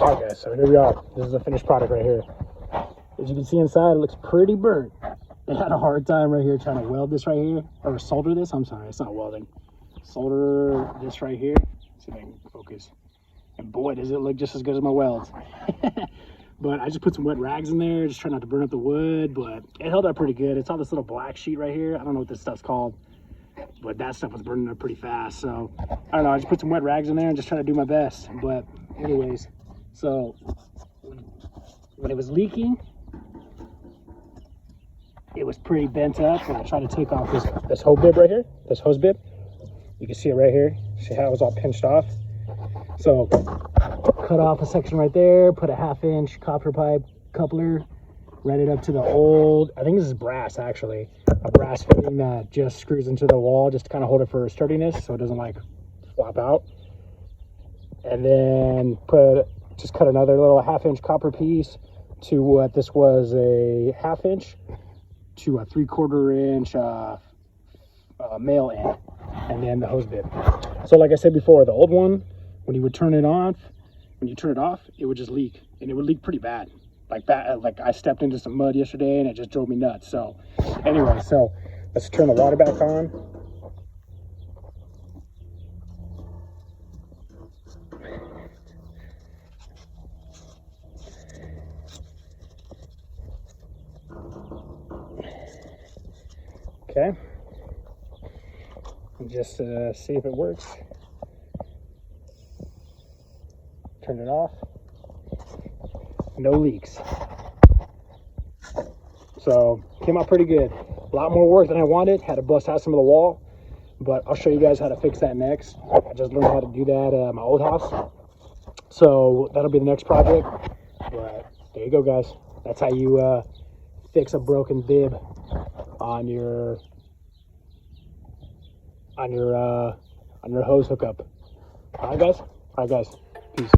Alright guys, so here we are. This is the finished product right here. As you can see inside, it looks pretty burnt. I had a hard time right here trying to weld this right here, or solder this. I'm sorry, it's not welding. Solder this right here. Let's see if I can focus. And boy, does it look just as good as my welds. But I just put some wet rags in there, just trying not to burn up the wood, but it held up pretty good. It's on this little black sheet right here. I don't know what this stuff's called, but that stuff was burning up pretty fast. So I don't know, I just put some wet rags in there and just try to do my best. But anyways, so when it was leaking, it was pretty bent up. When I tried to take off this hose bib right here, this hose bib, you can see it right here. See how it was all pinched off? So cut off a section right there, put a 1/2 inch copper pipe coupler, ran it up to the old, I think this is brass actually, a brass fitting that just screws into the wall just to kind of hold it for sturdiness so it doesn't like flop out. And then just cut another little 1/2 inch copper piece to what this was a 1/2 inch to a 3/4 inch male end, and then the hose bib. So like I said before, the old one, when you would turn it off, it would just leak, and it would leak pretty bad. Like I stepped into some mud yesterday and it just drove me nuts. So anyway, so let's turn the water back on. Okay, and just see if it works. Turn it off. No leaks. So came out pretty good. A lot more work than I wanted. Had to bust out some of the wall, but I'll show you guys how to fix that next. I just learned how to do that at my old house, so that'll be the next project. But there you go, guys. That's how you fix a broken bib on your hose hookup. All right, guys. Peace.